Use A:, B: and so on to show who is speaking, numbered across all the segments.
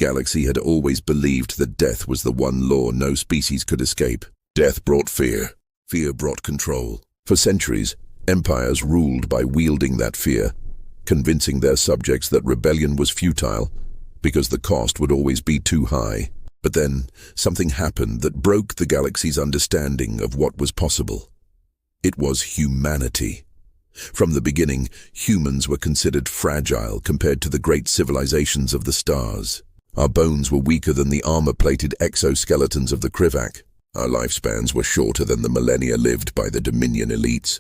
A: galaxy had always believed that death was the one law no species could escape. Death brought fear. Fear brought control. For centuries, empires ruled by wielding that fear, convincing their subjects that rebellion was futile because the cost would always be too high. But then, something happened that broke the galaxy's understanding of what was possible. It was humanity. From the beginning, humans were considered fragile compared to the great civilizations of the stars. Our bones were weaker than the armor-plated exoskeletons of the Krivak. Our lifespans were shorter than the millennia lived by the Dominion elites.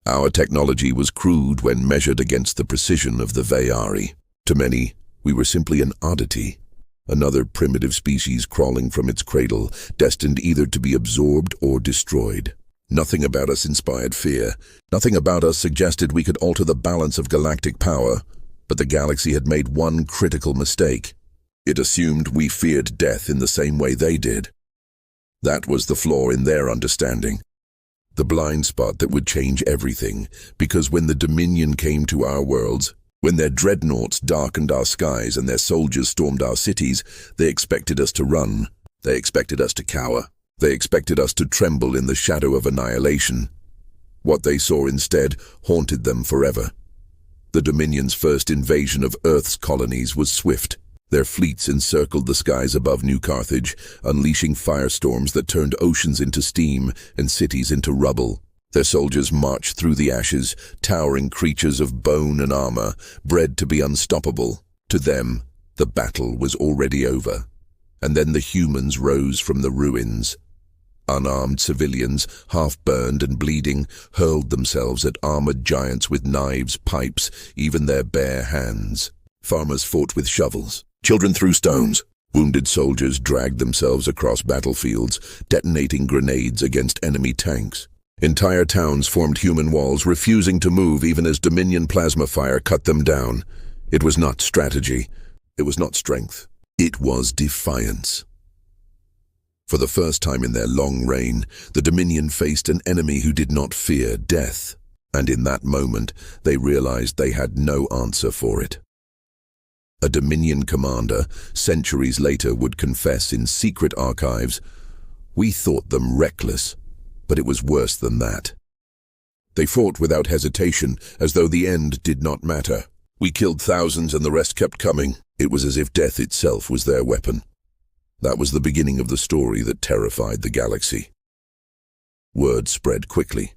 A: Our technology was crude when measured against the precision of the Vayari. To many, we were simply an oddity, another primitive species crawling from its cradle, destined either to be absorbed or destroyed. Nothing about us inspired fear. Nothing about us suggested we could alter the balance of galactic power. But the galaxy had made one critical mistake. It assumed we feared death in the same way they did. That was the flaw in their understanding. The blind spot that would change everything, because when the Dominion came to our worlds, when their dreadnoughts darkened our skies and their soldiers stormed our cities, they expected us to run. They expected us to cower. They expected us to tremble in the shadow of annihilation. What they saw instead haunted them forever. The Dominion's first invasion of Earth's colonies was swift. Their fleets encircled the skies above New Carthage, unleashing firestorms that turned oceans into steam and cities into rubble. Their soldiers marched through the ashes, towering creatures of bone and armor, bred to be unstoppable. To them, the battle was already over. And then the humans rose from the ruins. Unarmed civilians, half-burned and bleeding, hurled themselves at armored giants with knives, pipes, even their bare hands. Farmers fought with shovels. Children threw stones. Wounded soldiers dragged themselves across battlefields, detonating grenades against enemy tanks. Entire towns formed human walls, refusing to move even as Dominion plasma fire cut them down. It was not strategy. It was not strength. It was defiance. For the first time in their long reign, the Dominion faced an enemy who did not fear death, and in that moment they realized they had no answer for it. A Dominion commander, centuries later, would confess in secret archives, "We thought them reckless, but it was worse than that. They fought without hesitation, as though the end did not matter. We killed thousands and the rest kept coming. It was as if death itself was their weapon." That was the beginning of the story that terrified the galaxy. Word spread quickly.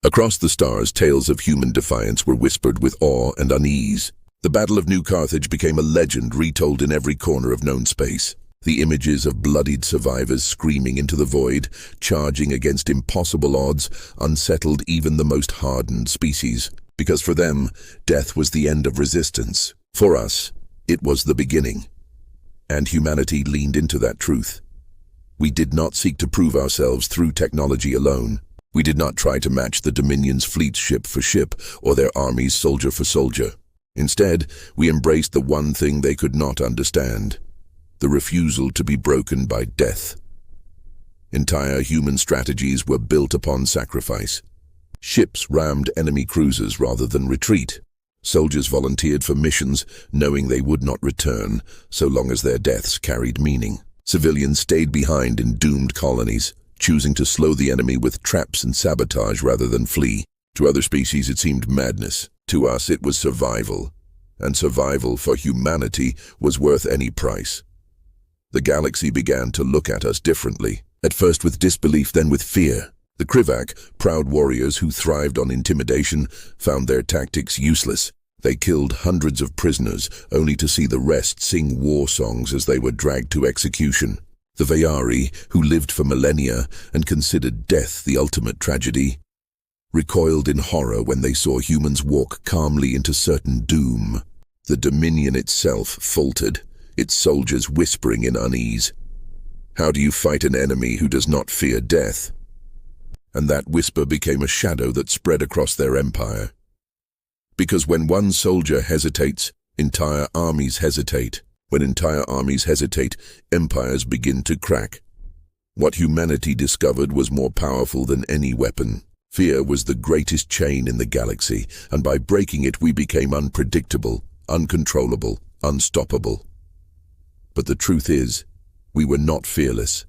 A: Across the stars, tales of human defiance were whispered with awe and unease. The Battle of New Carthage became a legend retold in every corner of known space. The images of bloodied survivors screaming into the void, charging against impossible odds, unsettled even the most hardened species. Because for them, death was the end of resistance. For us, it was the beginning. And humanity leaned into that truth. We did not seek to prove ourselves through technology alone. We did not try to match the Dominion's fleets ship for ship or their armies soldier for soldier. Instead, we embraced the one thing they could not understand: the refusal to be broken by death. Entire human strategies were built upon sacrifice. Ships rammed enemy cruisers rather than retreat. Soldiers volunteered for missions, knowing they would not return, so long as their deaths carried meaning. Civilians stayed behind in doomed colonies, choosing to slow the enemy with traps and sabotage rather than flee. To other species it seemed madness. To us it was survival. And survival for humanity was worth any price. The galaxy began to look at us differently, at first with disbelief, then with fear. The Krivak, proud warriors who thrived on intimidation, found their tactics useless. They killed hundreds of prisoners, only to see the rest sing war songs as they were dragged to execution. The Vayari, who lived for millennia and considered death the ultimate tragedy, recoiled in horror when they saw humans walk calmly into certain doom. The Dominion itself faltered, its soldiers whispering in unease. How do you fight an enemy who does not fear death? And that whisper became a shadow that spread across their empire. Because when one soldier hesitates, entire armies hesitate. When entire armies hesitate, empires begin to crack. What humanity discovered was more powerful than any weapon. Fear was the greatest chain in the galaxy, and by breaking it we became unpredictable, uncontrollable, unstoppable. But the truth is, we were not fearless.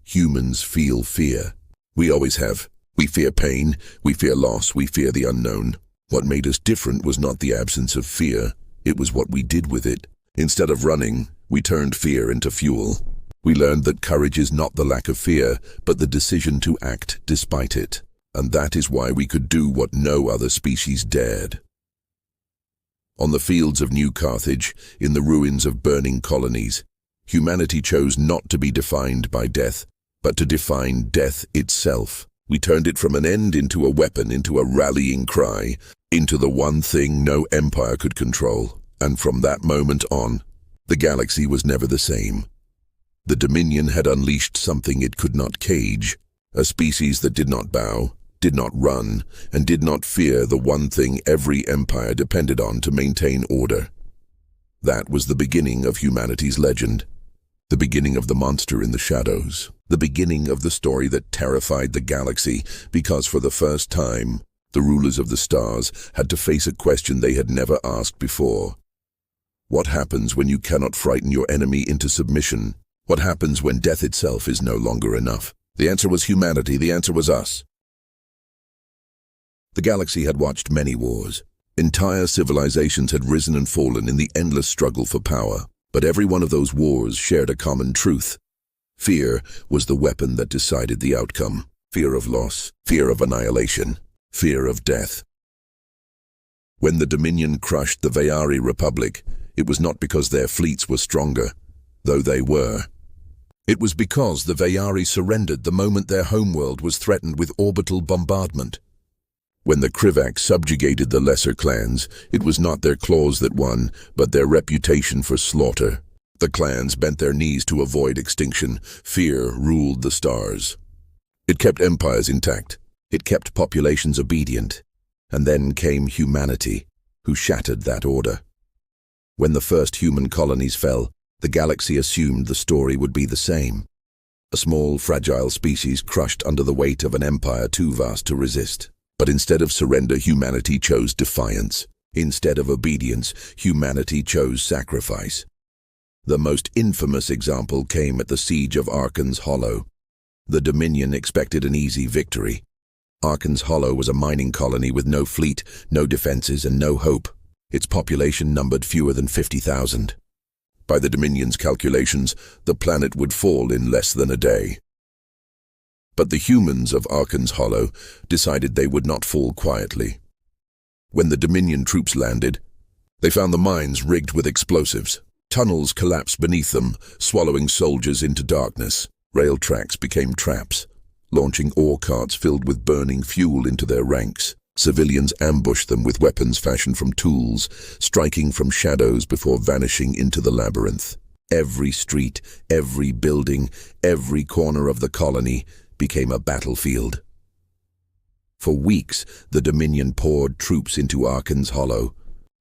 A: Humans feel fear. We always have. We fear pain, we fear loss, we fear the unknown. What made us different was not the absence of fear, it was what we did with it. Instead of running, we turned fear into fuel. We learned that courage is not the lack of fear, but the decision to act despite it. And that is why we could do what no other species dared. On the fields of New Carthage, in the ruins of burning colonies, humanity chose not to be defined by death, but to define death itself. We turned it from an end into a weapon, into a rallying cry, into the one thing no empire could control. And from that moment on, the galaxy was never the same. The Dominion had unleashed something it could not cage, a species that did not bow, did not run, and did not fear the one thing every empire depended on to maintain order. That was the beginning of humanity's legend, the beginning of the monster in the shadows, the beginning of the story that terrified the galaxy, because for the first time, the rulers of the stars had to face a question they had never asked before. What happens when you cannot frighten your enemy into submission? What happens when death itself is no longer enough? The answer was humanity, the answer was us. The galaxy had watched many wars. Entire civilizations had risen and fallen in the endless struggle for power. But every one of those wars shared a common truth. Fear was the weapon that decided the outcome. Fear of loss, fear of annihilation, fear of death. When the Dominion crushed the Vayari Republic, it was not because their fleets were stronger, though they were. It was because the Vayari surrendered the moment their homeworld was threatened with orbital bombardment. When the Krivak subjugated the lesser clans, it was not their claws that won, but their reputation for slaughter. The clans bent their knees to avoid extinction. Fear ruled the stars. It kept empires intact. It kept populations obedient. And then came humanity, who shattered that order. When the first human colonies fell, the galaxy assumed the story would be the same. A small, fragile species crushed under the weight of an empire too vast to resist. But instead of surrender, humanity chose defiance. Instead of obedience, humanity chose sacrifice. The most infamous example came at the siege of Arkan's Hollow. The Dominion expected an easy victory. Arkan's Hollow was a mining colony with no fleet, no defenses, and no hope. Its population numbered fewer than 50,000. By the Dominion's calculations, the planet would fall in less than a day. But the humans of Arkan's Hollow decided they would not fall quietly. When the Dominion troops landed, they found the mines rigged with explosives. Tunnels collapsed beneath them, swallowing soldiers into darkness. Rail tracks became traps, launching ore carts filled with burning fuel into their ranks. Civilians ambushed them with weapons fashioned from tools, striking from shadows before vanishing into the labyrinth. Every street, every building, every corner of the colony became a battlefield. For weeks, the Dominion poured troops into Arkan's Hollow,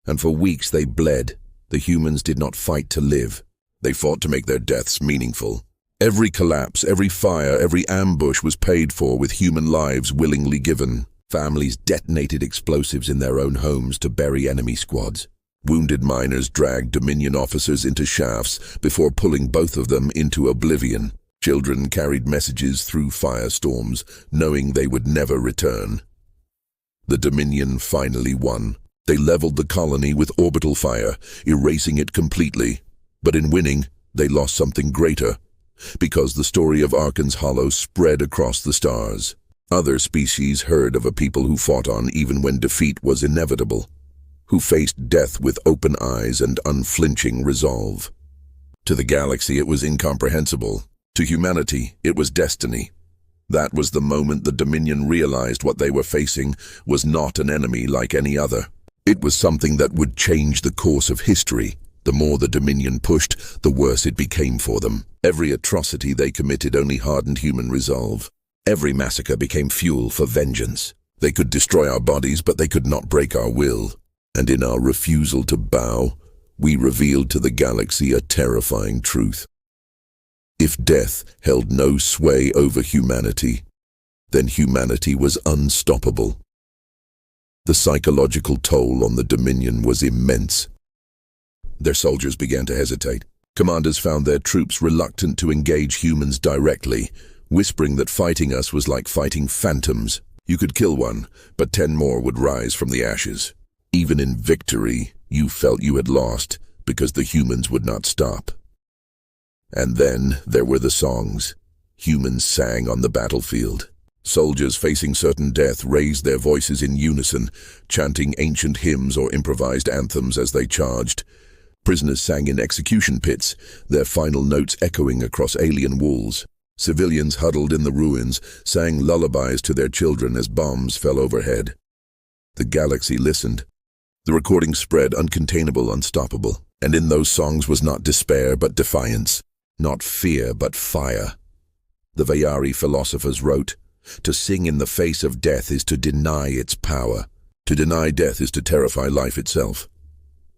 A: and for weeks they bled. The humans did not fight to live. They fought to make their deaths meaningful. Every collapse, every fire, every ambush was paid for with human lives willingly given. Families detonated explosives in their own homes to bury enemy squads. Wounded miners dragged Dominion officers into shafts before pulling both of them into oblivion. Children carried messages through firestorms, knowing they would never return. The Dominion finally won. They leveled the colony with orbital fire, erasing it completely. But in winning, they lost something greater, because the story of Arkan's Hollow spread across the stars. Other species heard of a people who fought on even when defeat was inevitable, who faced death with open eyes and unflinching resolve. To the galaxy, it was incomprehensible. To humanity, it was destiny. That was the moment the Dominion realized what they were facing was not an enemy like any other. It was something that would change the course of history. The more the Dominion pushed, the worse it became for them. Every atrocity they committed only hardened human resolve. Every massacre became fuel for vengeance. They could destroy our bodies, but they could not break our will. And in our refusal to bow, we revealed to the galaxy a terrifying truth. If death held no sway over humanity, then humanity was unstoppable. The psychological toll on the Dominion was immense. Their soldiers began to hesitate. Commanders found their troops reluctant to engage humans directly, whispering that fighting us was like fighting phantoms. You could kill one, but 10 more would rise from the ashes. Even in victory, you felt you had lost because the humans would not stop. And then there were the songs. Humans sang on the battlefield. Soldiers facing certain death raised their voices in unison, chanting ancient hymns or improvised anthems as they charged. Prisoners sang in execution pits, their final notes echoing across alien walls. Civilians huddled in the ruins sang lullabies to their children as bombs fell overhead. The galaxy listened. The recording spread, uncontainable, unstoppable. And in those songs was not despair but defiance, not fear but fire. The Vayari philosophers wrote, "To sing in the face of death is to deny its power. To deny death is to terrify life itself."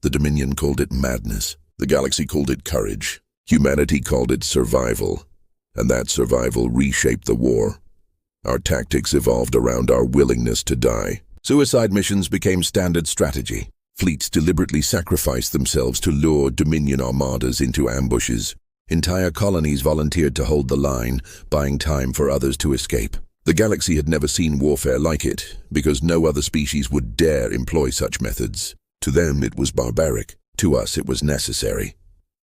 A: The Dominion called it madness. The galaxy called it courage. Humanity called it survival. And that survival reshaped the war. Our tactics evolved around our willingness to die. Suicide missions became standard strategy. Fleets deliberately sacrificed themselves to lure Dominion armadas into ambushes. Entire colonies volunteered to hold the line, buying time for others to escape. The galaxy had never seen warfare like it, because no other species would dare employ such methods. To them it was barbaric. To us it was necessary.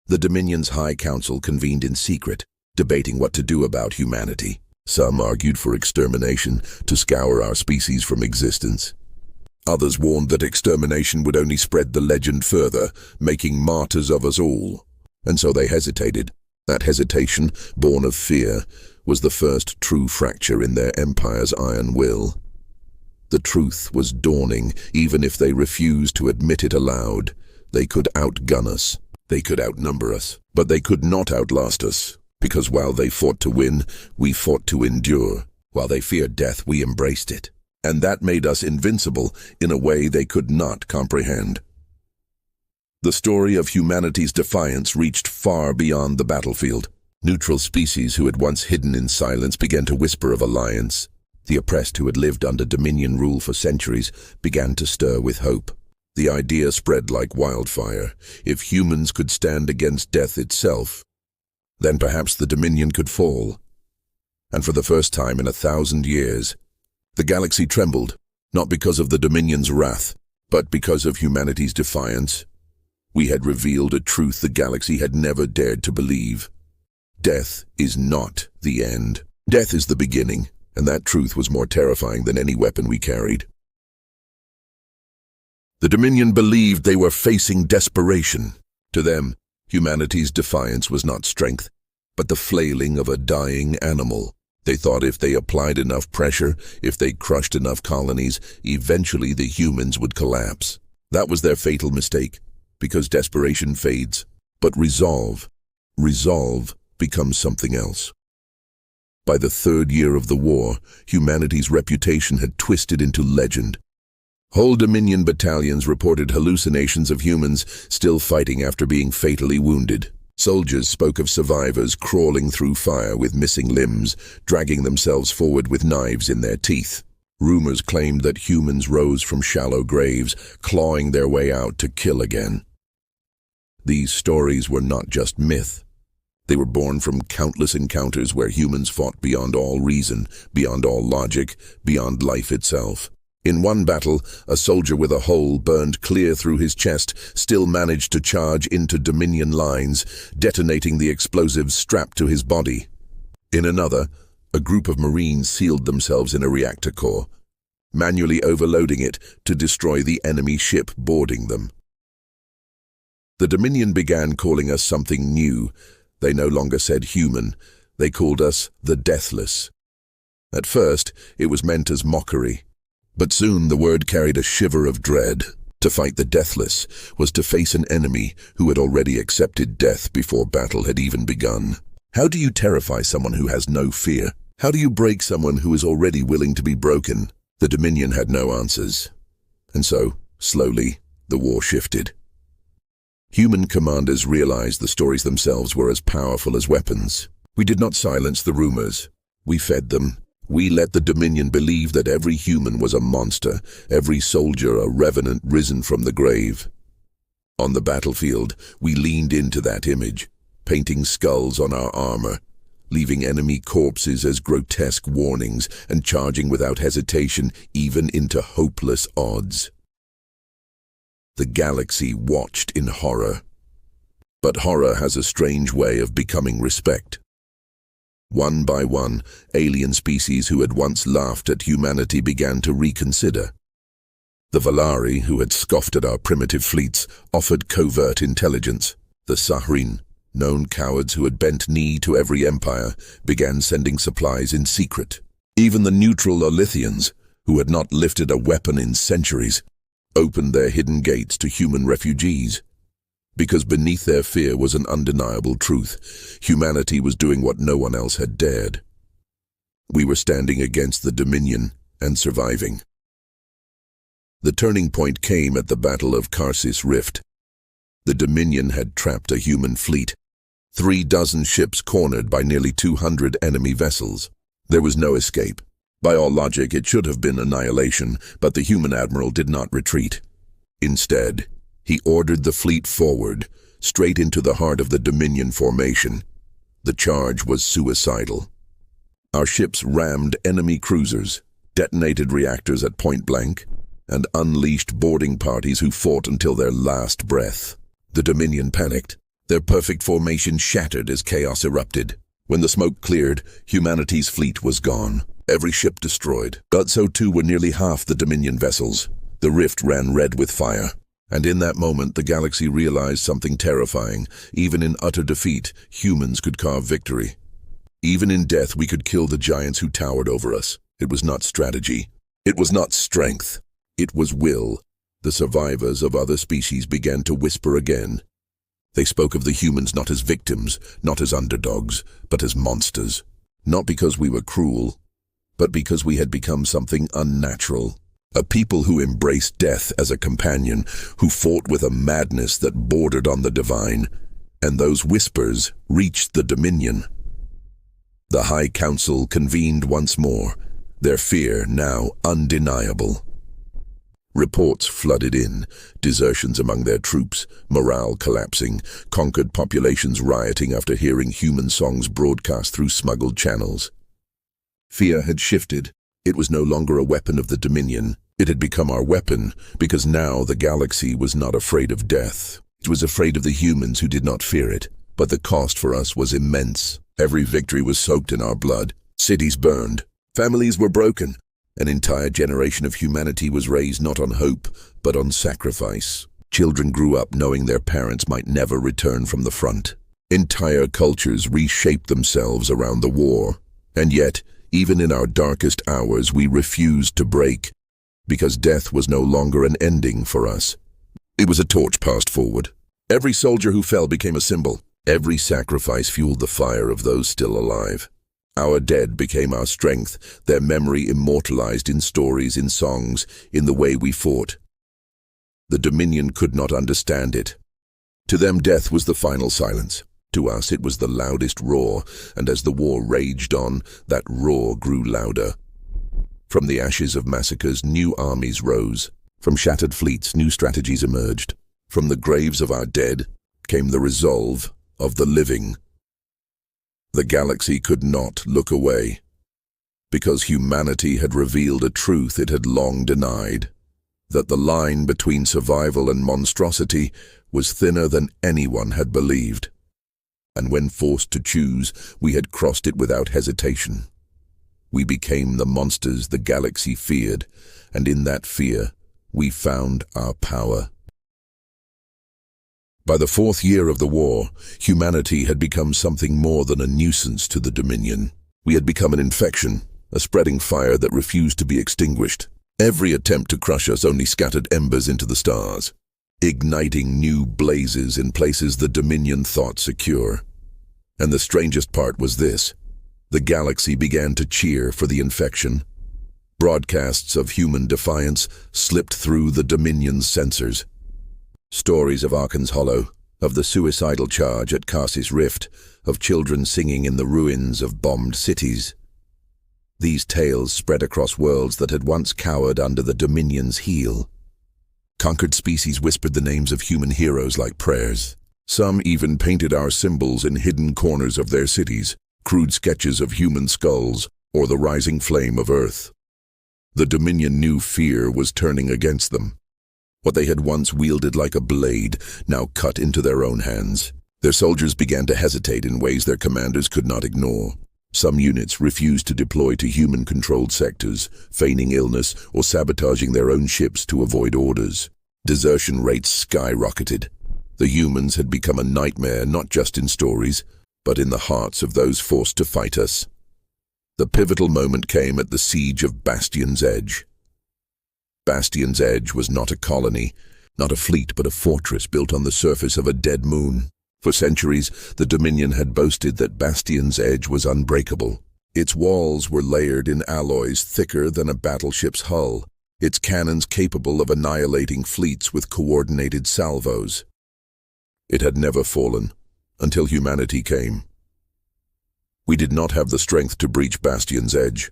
A: The Dominion's High Council convened in secret, debating what to do about humanity. Some argued for extermination, to scour our species from existence. Others warned that extermination would only spread the legend further, making martyrs of us all. And so they hesitated. That hesitation, born of fear, was the first true fracture in their empire's iron will. The truth was dawning, even if they refused to admit it aloud. They could outgun us. They could outnumber us. But they could not outlast us. Because while they fought to win, we fought to endure. While they feared death, we embraced it. And that made us invincible in a way they could not comprehend. The story of humanity's defiance reached far beyond the battlefield. Neutral species who had once hidden in silence began to whisper of alliance. The oppressed who had lived under Dominion rule for centuries began to stir with hope. The idea spread like wildfire. If humans could stand against death itself, then perhaps the Dominion could fall. And for the first time in 1,000 years, the galaxy trembled, not because of the Dominion's wrath, but because of humanity's defiance. We had revealed a truth the galaxy had never dared to believe. Death is not the end. Death is the beginning. And that truth was more terrifying than any weapon we carried. The Dominion believed they were facing desperation. To them, humanity's defiance was not strength, but the flailing of a dying animal. They thought if they applied enough pressure, if they crushed enough colonies, eventually the humans would collapse. That was their fatal mistake, because desperation fades, but resolve becomes something else. By the 3rd year of the war, humanity's reputation had twisted into legend. Whole Dominion battalions reported hallucinations of humans still fighting after being fatally wounded. Soldiers spoke of survivors crawling through fire with missing limbs, dragging themselves forward with knives in their teeth. Rumors claimed that humans rose from shallow graves, clawing their way out to kill again. These stories were not just myth. They were born from countless encounters where humans fought beyond all reason, beyond all logic, beyond life itself. In one battle, a soldier with a hole burned clear through his chest still managed to charge into Dominion lines, detonating the explosives strapped to his body. In another, a group of Marines sealed themselves in a reactor core, manually overloading it to destroy the enemy ship boarding them. The Dominion began calling us something new. They no longer said human. They called us the Deathless. At first, it was meant as mockery. But soon the word carried a shiver of dread. To fight the Deathless was to face an enemy who had already accepted death before battle had even begun. How do you terrify someone who has no fear? How do you break someone who is already willing to be broken? The Dominion had no answers. And so, slowly, the war shifted. Human commanders realized the stories themselves were as powerful as weapons. We did not silence the rumors. We fed them. We let the Dominion believe that every human was a monster, every soldier a revenant risen from the grave. On the battlefield, we leaned into that image. painting skulls on our armor, leaving enemy corpses as grotesque warnings, and charging without hesitation even into hopeless odds. The galaxy watched in horror. But horror has a strange way of becoming respect. One by one, alien species who had once laughed at humanity began to reconsider. The Valari, who had scoffed at our primitive fleets, offered covert intelligence. The Sahrin, known cowards who had bent knee to every empire, began sending supplies in secret. Even the neutral Olithians, who had not lifted a weapon in centuries, opened their hidden gates to human refugees. Because beneath their fear was an undeniable truth. Humanity was doing what no one else had dared. We were standing against the Dominion and surviving. The turning point came at the Battle of Karsis Rift. The Dominion had trapped a human fleet, 36 ships cornered by nearly 200 enemy vessels. There was no escape. By all logic, it should have been annihilation, but the human admiral did not retreat. Instead, he ordered the fleet forward, straight into the heart of the Dominion formation. The charge was suicidal. Our ships rammed enemy cruisers, detonated reactors at point blank, and unleashed boarding parties who fought until their last breath. The Dominion panicked. Their perfect formation shattered as chaos erupted. When the smoke cleared, humanity's fleet was gone. Every ship destroyed. But so too were nearly half the Dominion vessels. The rift ran red with fire. And in that moment, the galaxy realized something terrifying. Even in utter defeat, humans could carve victory. Even in death, we could kill the giants who towered over us. It was not strategy. It was not strength. It was will. The survivors of other species began to whisper again. They spoke of the humans not as victims, not as underdogs, but as monsters. Not because we were cruel, but because we had become something unnatural. A people who embraced death as a companion, who fought with a madness that bordered on the divine. And those whispers reached the Dominion. The High Council convened once more, their fear now undeniable. Reports flooded in, desertions among their troops, morale collapsing, conquered populations rioting after hearing human songs broadcast through smuggled channels. Fear had shifted. It was no longer a weapon of the Dominion. It had become our weapon, because now the galaxy was not afraid of death. It was afraid of the humans who did not fear it. But the cost for us was immense. Every victory was soaked in our blood. Cities burned. Families were broken. An entire generation of humanity was raised not on hope, but on sacrifice. Children grew up knowing their parents might never return from the front. Entire cultures reshaped themselves around the war. And yet, even in our darkest hours, we refused to break, because death was no longer an ending for us. It was a torch passed forward. Every soldier who fell became a symbol. Every sacrifice fueled the fire of those still alive. Our dead became our strength, their memory immortalized in stories, in songs, in the way we fought. The Dominion could not understand it. To them, death was the final silence. To us, it was the loudest roar, and as the war raged on, that roar grew louder. From the ashes of massacres, new armies rose. From shattered fleets, new strategies emerged. From the graves of our dead came the resolve of the living. The galaxy could not look away, because humanity had revealed a truth it had long denied, that the line between survival and monstrosity was thinner than anyone had believed. And when forced to choose, we had crossed it without hesitation. We became the monsters the galaxy feared, and in that fear, we found our power. By the 4th year of the war, humanity had become something more than a nuisance to the Dominion. We had become an infection, a spreading fire that refused to be extinguished. Every attempt to crush us only scattered embers into the stars, igniting new blazes in places the Dominion thought secure. And the strangest part was this: the galaxy began to cheer for the infection. Broadcasts of human defiance slipped through the Dominion's censors. Stories of Arkan's Hollow, of the suicidal charge at Karsis Rift, of children singing in the ruins of bombed cities. These tales spread across worlds that had once cowered under the Dominion's heel. Conquered species whispered the names of human heroes like prayers. Some even painted our symbols in hidden corners of their cities, crude sketches of human skulls or the rising flame of Earth. The Dominion knew fear was turning against them. What they had once wielded like a blade now cut into their own hands. Their soldiers began to hesitate in ways their commanders could not ignore. Some units refused to deploy to human-controlled sectors, feigning illness or sabotaging their own ships to avoid orders. Desertion rates skyrocketed. The humans had become a nightmare not just in stories, but in the hearts of those forced to fight us. The pivotal moment came at the siege of Bastion's Edge. Bastion's Edge was not a colony, not a fleet, but a fortress built on the surface of a dead moon. For centuries, the Dominion had boasted that Bastion's Edge was unbreakable. Its walls were layered in alloys thicker than a battleship's hull, its cannons capable of annihilating fleets with coordinated salvos. It had never fallen, until humanity came. We did not have the strength to breach Bastion's Edge.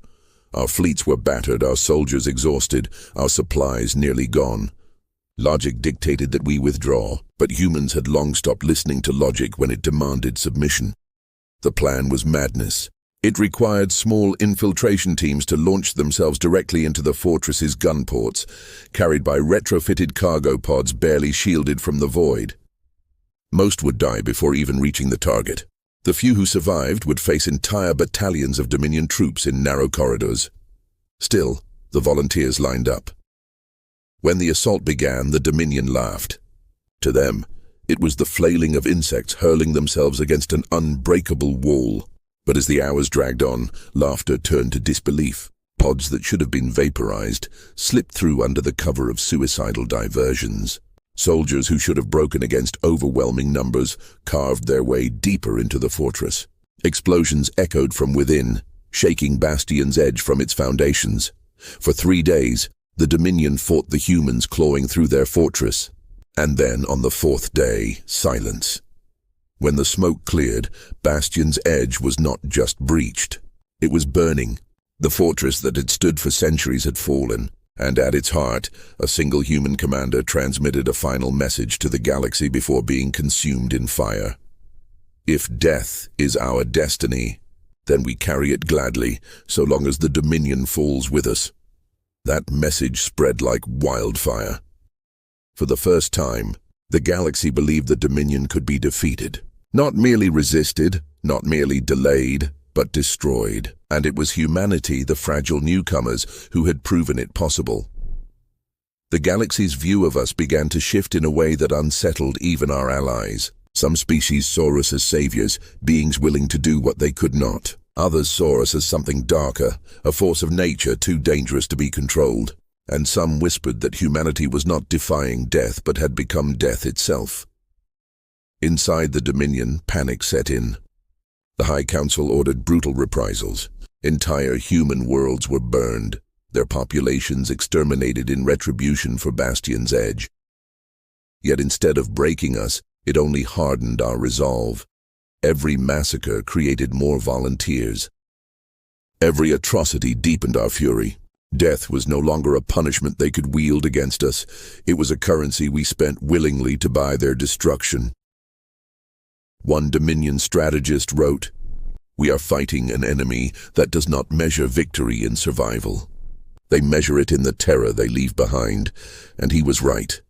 A: Our fleets were battered, our soldiers exhausted, our supplies nearly gone. Logic dictated that we withdraw, but humans had long stopped listening to logic when it demanded submission. The plan was madness. It required small infiltration teams to launch themselves directly into the fortress's gun ports, carried by retrofitted cargo pods barely shielded from the void. Most would die before even reaching the target. The few who survived would face entire battalions of Dominion troops in narrow corridors. Still, the volunteers lined up. When the assault began, the Dominion laughed. To them, it was the flailing of insects hurling themselves against an unbreakable wall. But as the hours dragged on, laughter turned to disbelief. Pods that should have been vaporized slipped through under the cover of suicidal diversions. Soldiers who should have broken against overwhelming numbers carved their way deeper into the fortress. Explosions echoed from within, shaking Bastion's Edge from its foundations. For 3 days, the Dominion fought the humans clawing through their fortress. And then, on the 4th day, silence. When the smoke cleared, Bastion's Edge was not just breached. It was burning. The fortress that had stood for centuries had fallen. And at its heart, a single human commander transmitted a final message to the galaxy before being consumed in fire. If death is our destiny, then we carry it gladly, so long as the Dominion falls with us. That message spread like wildfire. For the first time, the galaxy believed the Dominion could be defeated. Not merely resisted, not merely delayed, but destroyed. And it was humanity, the fragile newcomers, who had proven it possible. The galaxy's view of us began to shift in a way that unsettled even our allies. Some species saw us as saviors, beings willing to do what they could not. Others saw us as something darker, a force of nature too dangerous to be controlled. And some whispered that humanity was not defying death but had become death itself. Inside the Dominion, panic set in. The High Council ordered brutal reprisals. Entire human worlds were burned, their populations exterminated in retribution for Bastion's Edge. Yet instead of breaking us, it only hardened our resolve. Every massacre created more volunteers. Every atrocity deepened our fury. Death was no longer a punishment they could wield against us. It was a currency we spent willingly to buy their destruction. One Dominion strategist wrote, "We are fighting an enemy that does not measure victory in survival. They measure it in the terror they leave behind." And he was right.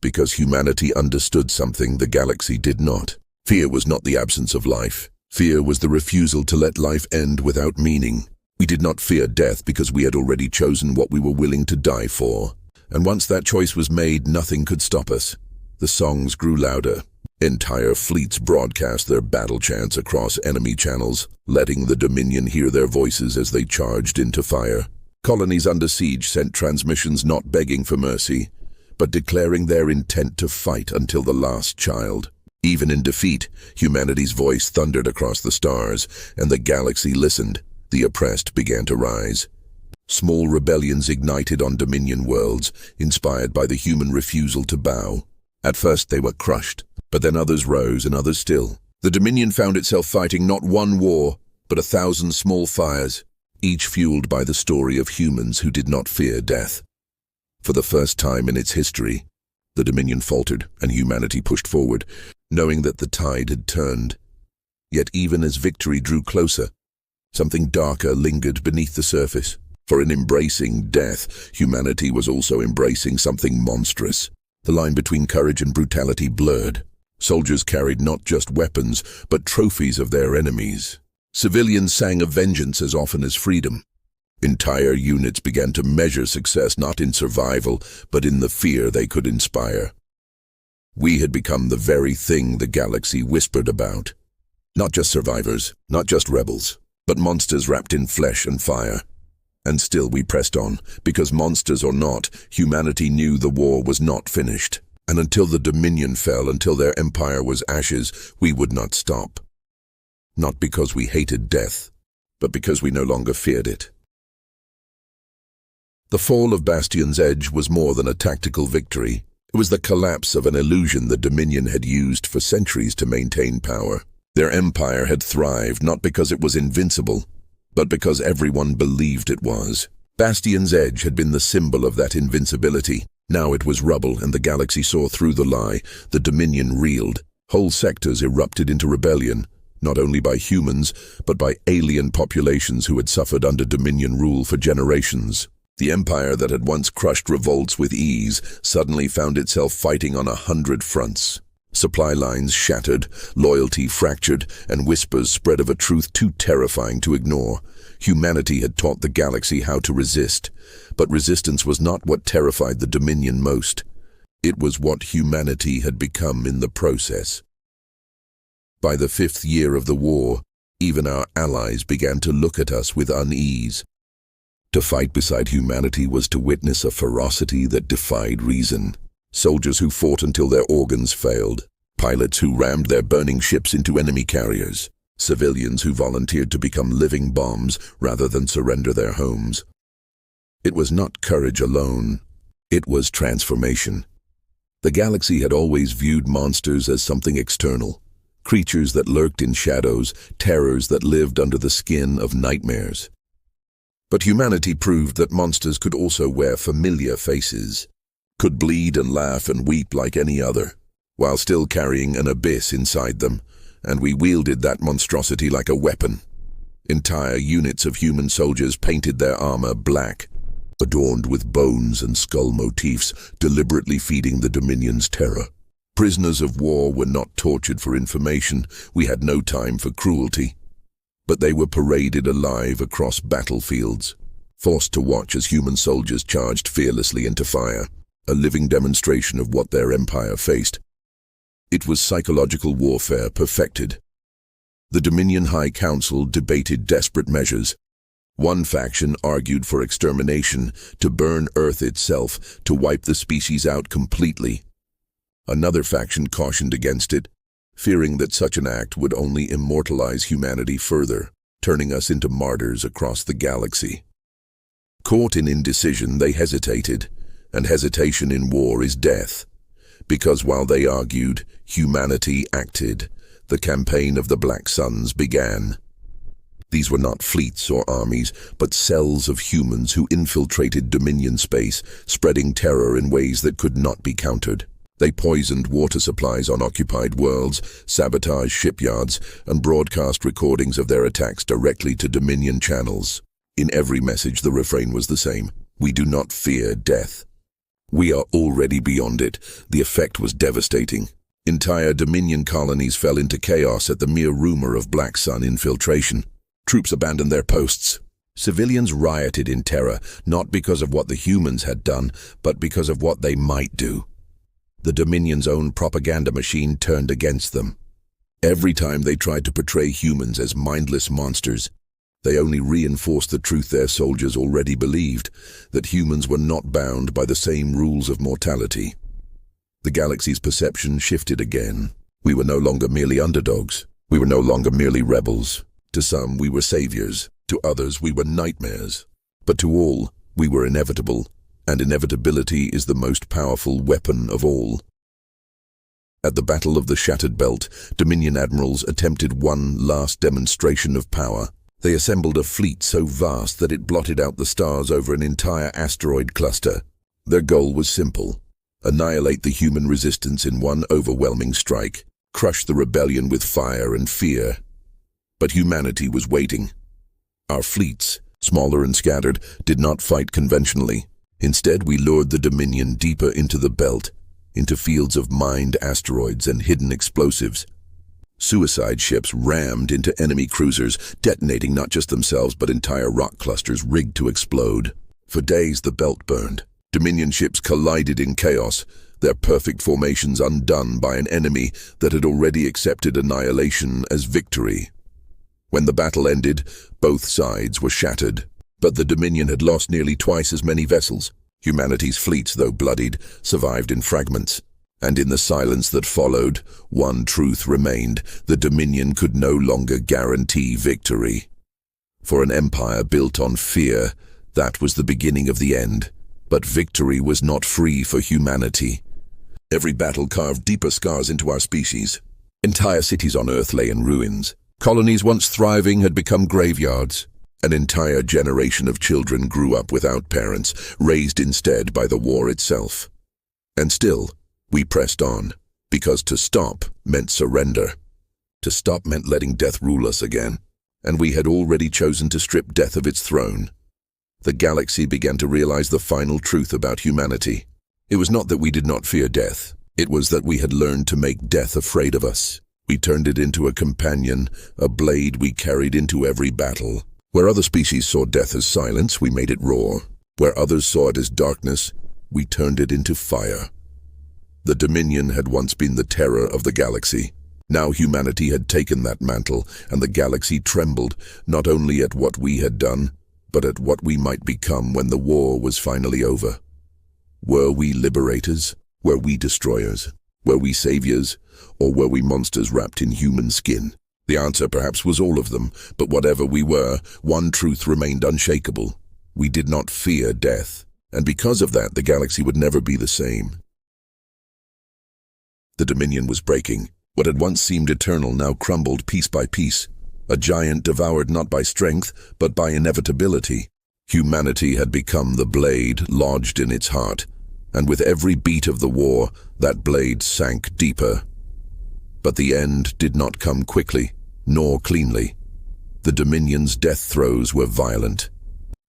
A: Because humanity understood something the galaxy did not. Fear was not the absence of life. Fear was the refusal to let life end without meaning. We did not fear death because we had already chosen what we were willing to die for. And once that choice was made, nothing could stop us. The songs grew louder. Entire fleets broadcast their battle chants across enemy channels, letting the Dominion hear their voices as they charged into fire. Colonies under siege sent transmissions not begging for mercy, but declaring their intent to fight until the last child. Even in defeat, humanity's voice thundered across the stars, and the galaxy listened. The oppressed began to rise. Small rebellions ignited on Dominion worlds, inspired by the human refusal to bow. At first they were crushed, but then others rose and others still. The Dominion found itself fighting not one war, but 1,000 small fires, each fueled by the story of humans who did not fear death. For the first time in its history, the Dominion faltered and humanity pushed forward, knowing that the tide had turned. Yet even as victory drew closer, something darker lingered beneath the surface. For in embracing death, humanity was also embracing something monstrous. The line between courage and brutality blurred. Soldiers carried not just weapons, but trophies of their enemies. Civilians sang of vengeance as often as freedom. Entire units began to measure success not in survival, but in the fear they could inspire. We had become the very thing the galaxy whispered about. Not just survivors, not just rebels, but monsters wrapped in flesh and fire. And still we pressed on, because monsters or not, humanity knew the war was not finished. And until the Dominion fell, until their empire was ashes, we would not stop. Not because we hated death, but because we no longer feared it. The fall of Bastion's Edge was more than a tactical victory. It was the collapse of an illusion the Dominion had used for centuries to maintain power. Their empire had thrived not because it was invincible, but because everyone believed it was. Bastion's Edge had been the symbol of that invincibility. Now it was rubble, and the galaxy saw through the lie. The Dominion reeled. Whole sectors erupted into rebellion, not only by humans, but by alien populations who had suffered under Dominion rule for generations. The empire that had once crushed revolts with ease suddenly found itself fighting on 100 fronts. Supply lines shattered, loyalty fractured, and whispers spread of a truth too terrifying to ignore. Humanity had taught the galaxy how to resist, but resistance was not what terrified the Dominion most. It was what humanity had become in the process. By the 5th year of the war, even our allies began to look at us with unease. To fight beside humanity was to witness a ferocity that defied reason. Soldiers who fought until their organs failed. Pilots who rammed their burning ships into enemy carriers. Civilians who volunteered to become living bombs rather than surrender their homes. It was not courage alone. It was transformation. The galaxy had always viewed monsters as something external. Creatures that lurked in shadows, terrors that lived under the skin of nightmares. But humanity proved that monsters could also wear familiar faces, could bleed and laugh and weep like any other, while still carrying an abyss inside them, and we wielded that monstrosity like a weapon. Entire units of human soldiers painted their armor black, adorned with bones and skull motifs, deliberately feeding the Dominion's terror. Prisoners of war were not tortured for information. We had no time for cruelty. But they were paraded alive across battlefields, forced to watch as human soldiers charged fearlessly into fire, a living demonstration of what their empire faced. It was psychological warfare perfected. The Dominion High Council debated desperate measures. One faction argued for extermination, to burn Earth itself, to wipe the species out completely. Another faction cautioned against it, fearing that such an act would only immortalize humanity further, turning us into martyrs across the galaxy. Caught in indecision, they hesitated, and hesitation in war is death. Because while they argued, humanity acted. The campaign of the Black Suns began. These were not fleets or armies, but cells of humans who infiltrated Dominion space, spreading terror in ways that could not be countered. They poisoned water supplies on occupied worlds, sabotaged shipyards, and broadcast recordings of their attacks directly to Dominion channels. In every message, the refrain was the same: we do not fear death. We are already beyond it. The effect was devastating. Entire Dominion colonies fell into chaos at the mere rumor of Black Sun infiltration. Troops abandoned their posts. Civilians rioted in terror, not because of what the humans had done, but because of what they might do. The Dominion's own propaganda machine turned against them. Every time they tried to portray humans as mindless monsters, they only reinforced the truth their soldiers already believed, that humans were not bound by the same rules of mortality. The galaxy's perception shifted again. We were no longer merely underdogs. We were no longer merely rebels. To some, we were saviors. To others, we were nightmares. But to all, we were inevitable. And inevitability is the most powerful weapon of all. At the Battle of the Shattered Belt, Dominion admirals attempted one last demonstration of power. They assembled a fleet so vast that it blotted out the stars over an entire asteroid cluster. Their goal was simple: annihilate the human resistance in one overwhelming strike. crush the rebellion with fire and fear. But humanity was waiting. Our fleets, smaller and scattered, did not fight conventionally. Instead, we lured the Dominion deeper into the belt, into fields of mined asteroids and hidden explosives. Suicide ships rammed into enemy cruisers, detonating not just themselves but entire rock clusters rigged to explode. For days the belt burned. Dominion ships collided in chaos, their perfect formations undone by an enemy that had already accepted annihilation as victory. When the battle ended, both sides were shattered, but the Dominion had lost nearly twice as many vessels. Humanity's fleets, though bloodied, survived in fragments. And in the silence that followed, one truth remained: the Dominion could no longer guarantee victory. For an empire built on fear, that was the beginning of the end. But victory was not free for humanity. Every battle carved deeper scars into our species. Entire cities on Earth lay in ruins. Colonies once thriving had become graveyards. An entire generation of children grew up without parents, raised instead by the war itself. And still, we pressed on, because to stop meant surrender. To stop meant letting death rule us again, and we had already chosen to strip death of its throne. The galaxy began to realize the final truth about humanity. It was not that we did not fear death. It was that we had learned to make death afraid of us. We turned it into a companion, a blade we carried into every battle. Where other species saw death as silence, we made it roar. Where others saw it as darkness, we turned it into fire. The Dominion had once been the terror of the galaxy. Now humanity had taken that mantle, and the galaxy trembled, not only at what we had done, but at what we might become when the war was finally over. Were we liberators? Were we destroyers? Were we saviors? Or were we monsters wrapped in human skin? The answer perhaps was all of them, but whatever we were, one truth remained unshakable. We did not fear death, and because of that, the galaxy would never be the same. The Dominion was breaking. What had once seemed eternal now crumbled piece by piece. A giant devoured not by strength, but by inevitability. Humanity had become the blade lodged in its heart, and with every beat of the war, that blade sank deeper. But the end did not come quickly, nor cleanly. The Dominion's death throes were violent.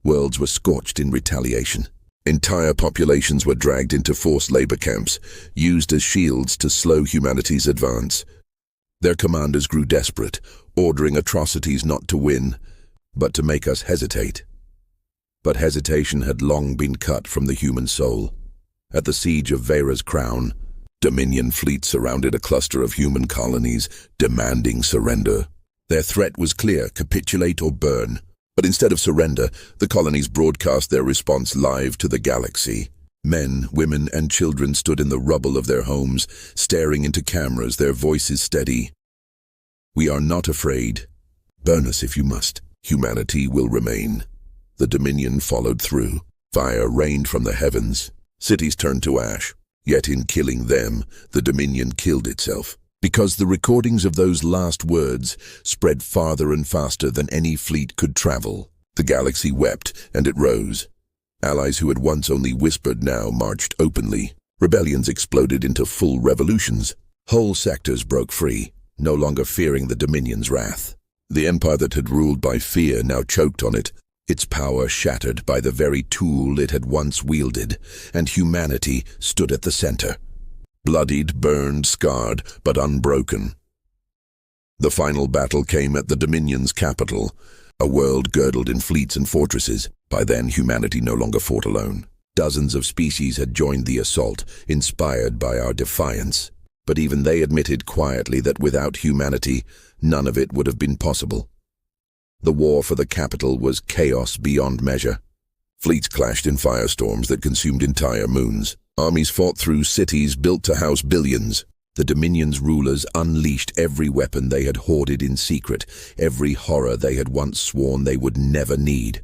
A: Worlds were scorched in retaliation. Entire populations were dragged into forced labor camps, used as shields to slow humanity's advance. Their commanders grew desperate, ordering atrocities not to win, but to make us hesitate. But hesitation had long been cut from the human soul. At the siege of Vera's crown, Dominion fleets surrounded a cluster of human colonies, demanding surrender. Their threat was clear: capitulate or burn. But instead of surrender, the colonies broadcast their response live to the galaxy. Men, women, and children stood in the rubble of their homes, staring into cameras, their voices steady. "We are not afraid. Burn us if you must. Humanity will remain." The Dominion followed through. Fire rained from the heavens. Cities turned to ash. Yet in killing them, the Dominion killed itself. Because the recordings of those last words spread farther and faster than any fleet could travel. The galaxy wept, and it rose. Allies who had once only whispered now marched openly. Rebellions exploded into full revolutions. Whole sectors broke free, no longer fearing the Dominion's wrath. The empire that had ruled by fear now choked on it, its power shattered by the very tool it had once wielded, and humanity stood at the center. Bloodied, burned, scarred, but unbroken. The final battle came at the Dominion's capital, a world girdled in fleets and fortresses. By then, humanity no longer fought alone. Dozens of species had joined the assault, inspired by our defiance. But even they admitted quietly that without humanity, none of it would have been possible. The war for the capital was chaos beyond measure. Fleets clashed in firestorms that consumed entire moons. Armies fought through cities built to house billions. The Dominion's rulers unleashed every weapon they had hoarded in secret, every horror they had once sworn they would never need.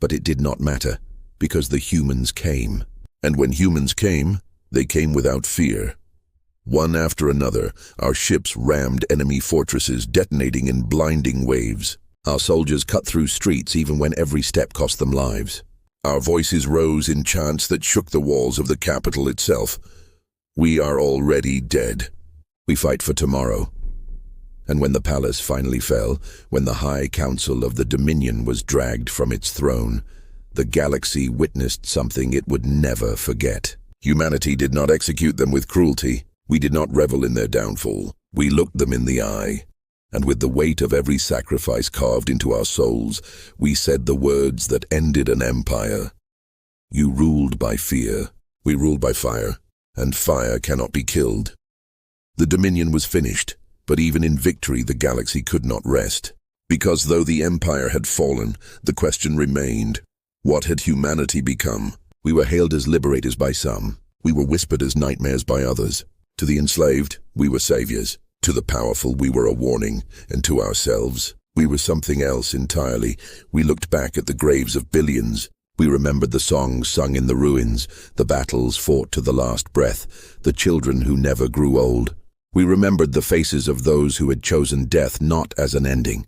A: But it did not matter, because the humans came. And when humans came, they came without fear. One after another, our ships rammed enemy fortresses, detonating in blinding waves. Our soldiers cut through streets even when every step cost them lives. Our voices rose in chants that shook the walls of the capital itself. "We are already dead. We fight for tomorrow. And when the palace finally fell, when the High Council of the Dominion was dragged from its throne, the galaxy witnessed something it would never forget. Humanity did not execute them with cruelty. We did not revel in their downfall. We looked them in the eye, and with the weight of every sacrifice carved into our souls, we said the words that ended an empire. You ruled by fear. We ruled by fire, and fire cannot be killed. The Dominion was finished, but even in victory the galaxy could not rest. Because though the empire had fallen, the question remained, what had humanity become? We were hailed as liberators by some. We were whispered as nightmares by others. To the enslaved, we were saviors. To the powerful, we were a warning. And to ourselves, we were something else entirely. We looked back at the graves of billions. We remembered the songs sung in the ruins, the battles fought to the last breath, the children who never grew old. We remembered the faces of those who had chosen death not as an ending,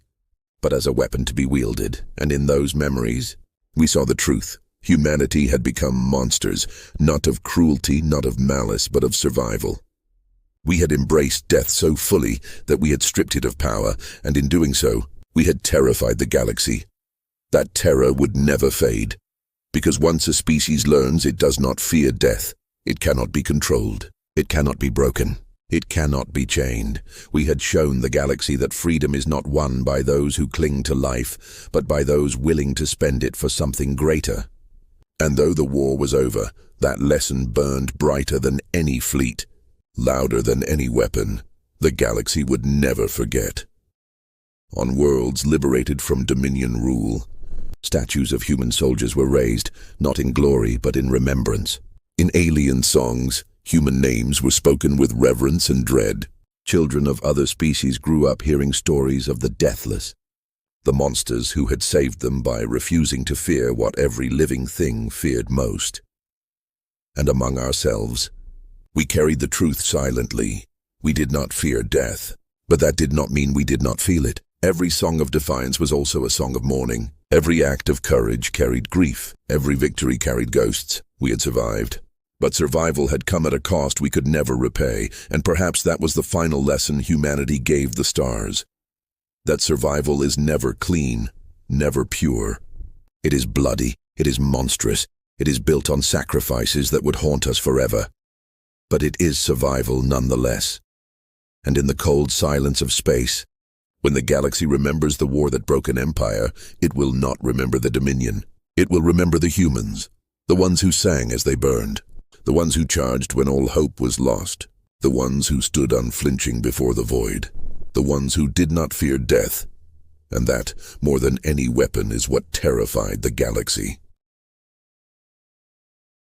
A: but as a weapon to be wielded. And in those memories, we saw the truth. Humanity had become monsters, not of cruelty, not of malice, but of survival. We had embraced death so fully that we had stripped it of power, and in doing so, we had terrified the galaxy. That terror would never fade, because once a species learns it does not fear death, it cannot be controlled, it cannot be broken, it cannot be chained. We had shown the galaxy that freedom is not won by those who cling to life, but by those willing to spend it for something greater. And though the war was over, that lesson burned brighter than any fleet, louder than any weapon. The galaxy would never forget. On worlds liberated from Dominion rule, statues of human soldiers were raised, not in glory but in remembrance. In alien songs, human names were spoken with reverence and dread. Children of other species grew up hearing stories of the deathless, the monsters who had saved them by refusing to fear what every living thing feared most. And among ourselves, we carried the truth silently. We did not fear death, but that did not mean we did not feel it. Every song of defiance was also a song of mourning. Every act of courage carried grief. Every victory carried ghosts. We had survived. But survival had come at a cost we could never repay, and perhaps that was the final lesson humanity gave the stars. That survival is never clean, never pure. It is bloody, it is monstrous, it is built on sacrifices that would haunt us forever. But it is survival nonetheless. And in the cold silence of space, when the galaxy remembers the war that broke an empire, it will not remember the Dominion. It will remember the humans, the ones who sang as they burned, the ones who charged when all hope was lost, the ones who stood unflinching before the void, the ones who did not fear death. And that, more than any weapon, is what terrified the galaxy.